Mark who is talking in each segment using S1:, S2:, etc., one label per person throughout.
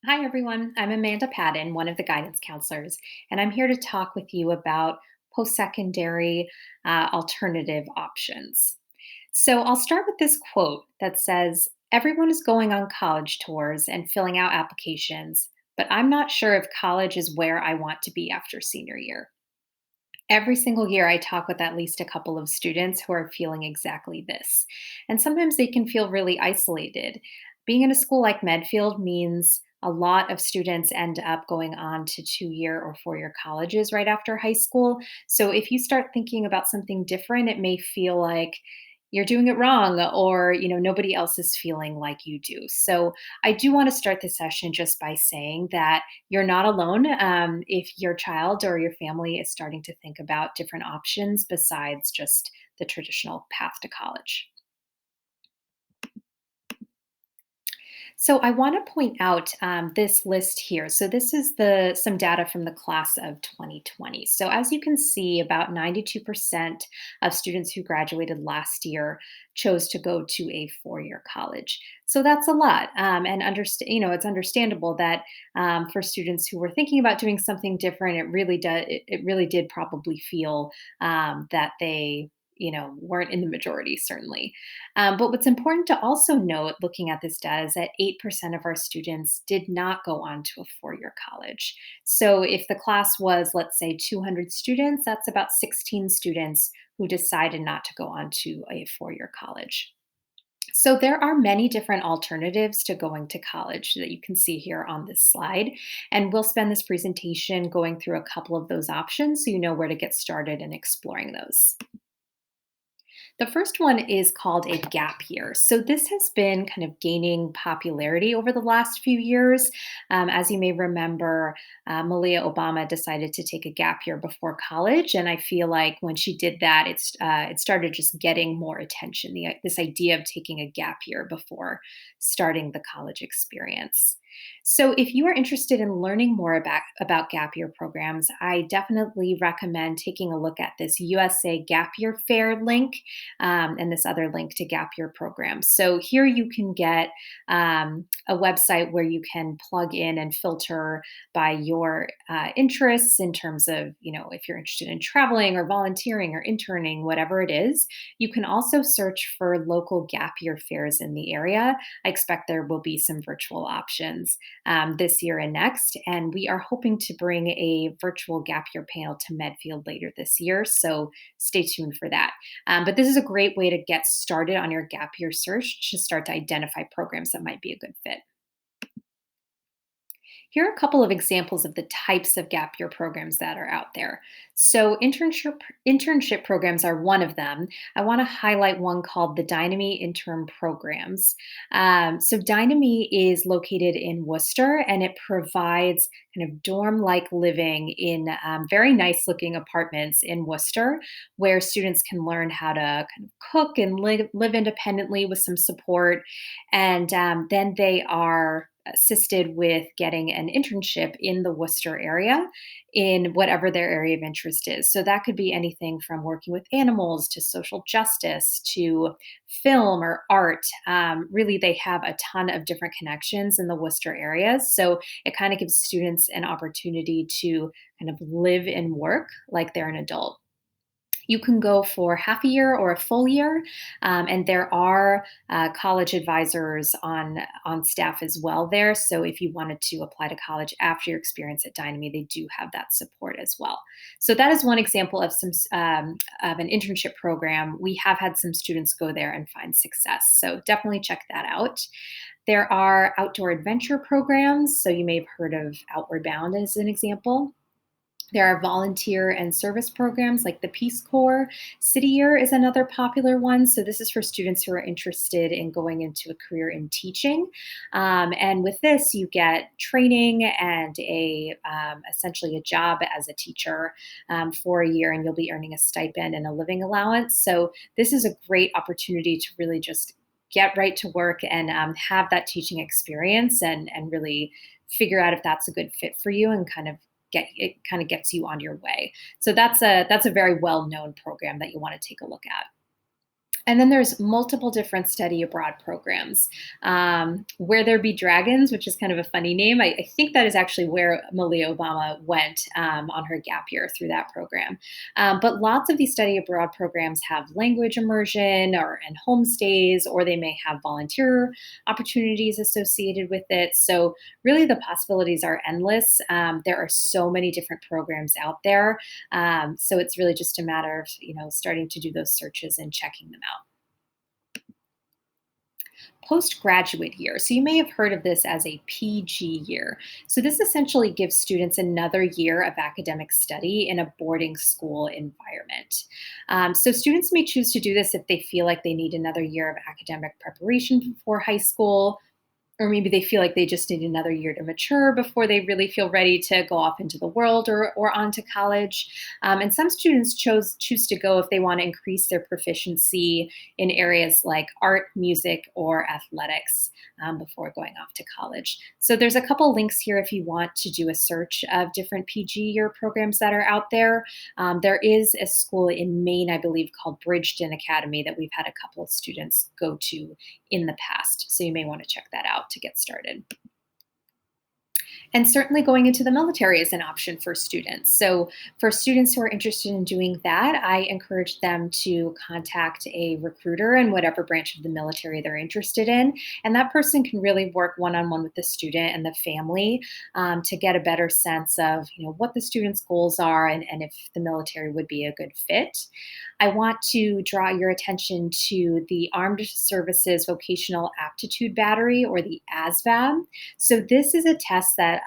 S1: Hi, everyone. I'm Amanda Padden, one of the guidance counselors, and I'm here to talk with you about post secondary alternative options. So, I'll start with this quote that says, "Everyone is going on college tours and filling out applications, but I'm not sure if college is where I want to be after senior year." Every single year, I talk with at least a couple of students who are feeling exactly this. And sometimes they can feel really isolated. Being in a school like Medfield means a lot of students end up going on to 2 year or 4 year colleges right after high school. So if you start thinking about something different, it may feel like you're doing it wrong or nobody else is feeling like you do. So I do want to start the session just by saying that you're not alone if your child or your family is starting to think about different options besides just the traditional path to college. So I want to point out this list here. So this is the some data from the class of 2020. So as you can see, about 92% of students who graduated last year chose to go to a 4 year college. So that's a lot, and understand. It's understandable that for students who were thinking about doing something different, it really does. It really did probably feel that they weren't in the majority, certainly. But what's important to also note looking at this data is that 8% of our students did not go on to a 4 year college. So if the class was, let's say, 200 students, that's about 16 students who decided not to go on to a 4 year college. So there are many different alternatives to going to college that you can see here on this slide. And we'll spend this presentation going through a couple of those options so you know where to get started in exploring those. The first one is called a gap year. So, this has been kind of gaining popularity over the last few years. As you may remember, Malia Obama decided to take a gap year before college. And I feel like when she did that, it started just getting more attention. This idea of taking a gap year before starting the college experience. So, if you are interested in learning more about gap year programs, I definitely recommend taking a look at this USA Gap Year Fair link and this other link to gap year programs. So here you can get a website where you can plug in and filter by your interests in terms of, if you're interested in traveling or volunteering or interning, whatever it is. You can also search for local gap year fairs in the area. I expect there will be some virtual options this year and next. And we are hoping to bring a virtual gap year panel to Medfield later this year. So stay tuned for that. But this is a great way to get started on your gap year search to start to identify programs that might be a good fit. Here are a couple of examples of the types of gap year programs that are out there. So, internship programs are one of them. I want to highlight one called the Dynamy Interim Programs. So, Dynamy is located in Worcester and it provides kind of dorm like living in very nice looking apartments in Worcester where students can learn how to kind of cook and live independently with some support. And then they are assisted with getting an internship in the Worcester area in whatever their area of interest is. So that could be anything from working with animals to social justice to film or art. Really, they have a ton of different connections in the Worcester area. So it kind of gives students an opportunity to kind of live and work like they're an adult. You can go for half a year or a full year, and there are college advisors on staff as well there. So if you wanted to apply to college after your experience at Dynamy, they do have that support as well. So that is one example of some of an internship program. We have had some students go there and find success. So definitely check that out. There are outdoor adventure programs. So you may have heard of Outward Bound as an example. There are volunteer and service programs like the Peace Corps. City Year is another popular one. So, this is for students who are interested in going into a career in teaching. And with this, you get training and essentially a job as a teacher for a year, and you'll be earning a stipend and a living allowance. So, this is a great opportunity to really just get right to work and have that teaching experience and really figure out if that's a good fit for you and kind of gets you on your way. So that's a very well known program that you want to take a look at. And then there's multiple different study abroad programs. Where There Be Dragons, which is kind of a funny name. I think that is actually where Malia Obama went on her gap year through that program. But lots of these study abroad programs have language immersion or and homestays, or they may have volunteer opportunities associated with it. So really, the possibilities are endless. There are so many different programs out there. So it's really just a matter of starting to do those searches and checking them out. Postgraduate year. So you may have heard of this as a PG year. So this essentially gives students another year of academic study in a boarding school environment. So students may choose to do this if they feel like they need another year of academic preparation before high school, or maybe they feel like they just need another year to mature before they really feel ready to go off into the world or on to college. And some students choose to go if they want to increase their proficiency in areas like art, music, or athletics before going off to college. So there's a couple links here if you want to do a search of different PG year programs that are out there. There is a school in Maine, I believe, called Bridgeton Academy that we've had a couple of students go to in the past. So you may want to check that out to get started. And certainly going into the military is an option for students. So, for students who are interested in doing that, I encourage them to contact a recruiter in whatever branch of the military they're interested in. And that person can really work one on one with the student and the family to get a better sense of what the student's goals are and if the military would be a good fit. I want to draw your attention to the Armed Services Vocational Aptitude Battery, or the ASVAB. So, this is a test that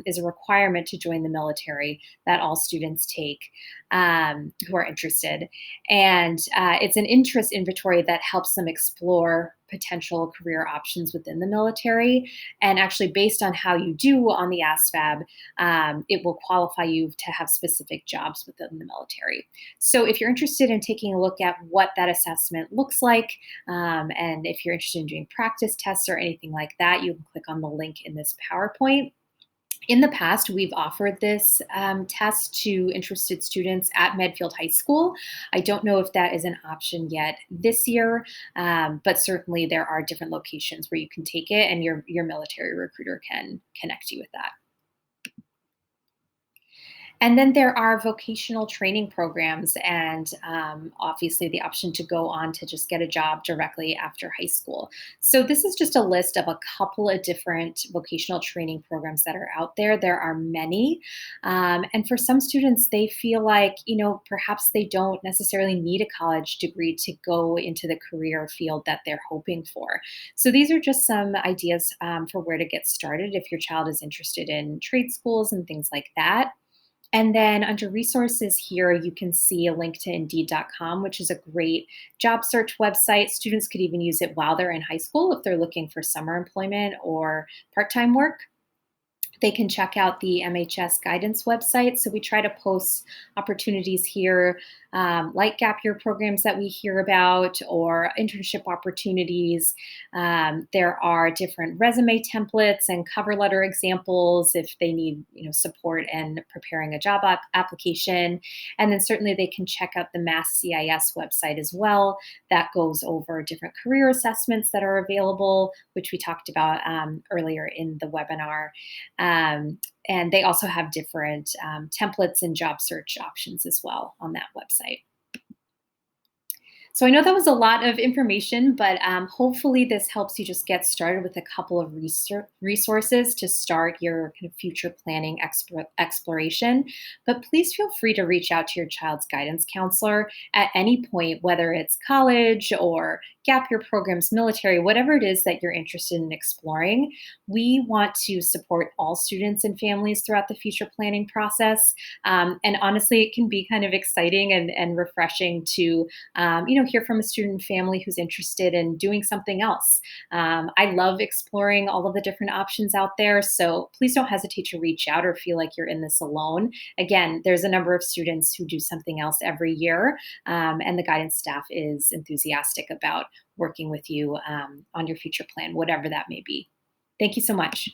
S1: is a requirement to join the military that all students take who are interested. And it's an interest inventory that helps them explore potential career options within the military. And actually, based on how you do on the ASVAB, it will qualify you to have specific jobs within the military. So, if you're interested in taking a look at what that assessment looks like, and if you're interested in doing practice tests or anything like that, you can click on the link in this PowerPoint. In the past, we've offered this test to interested students at Medfield High School. I don't know if that is an option yet this year, but certainly there are different locations where you can take it, and your military recruiter can connect you with that. And then there are vocational training programs, and obviously the option to go on to just get a job directly after high school. So, this is just a list of a couple of different vocational training programs that are out there. There are many. And for some students, they feel like, perhaps they don't necessarily need a college degree to go into the career field that they're hoping for. So, these are just some ideas for where to get started if your child is interested in trade schools and things like that. And then under resources here, you can see a link to Indeed.com, which is a great job search website. Students could even use it while they're in high school if they're looking for summer employment or part time work. They can check out the MHS guidance website. So we try to post opportunities here, like gap year programs that we hear about, or internship opportunities. There are different resume templates and cover letter examples if they need support in preparing a job application. And then certainly they can check out the Mass CIS website as well. That goes over different career assessments that are available, which we talked about earlier in the webinar. And they also have different templates and job search options as well on that website. So I know that was a lot of information, but hopefully this helps you just get started with a couple of resources to start your kind of future planning exploration. But please feel free to reach out to your child's guidance counselor at any point, whether it's college or gap year programs, military, whatever it is that you're interested in exploring. We want to support all students and families throughout the future planning process. And honestly, it can be kind of exciting and refreshing to hear from a student family who's interested in doing something else. I love exploring all of the different options out there. So please don't hesitate to reach out or feel like you're in this alone. Again, there's a number of students who do something else every year, and the guidance staff is enthusiastic about working with you on your future plan, whatever that may be. Thank you so much.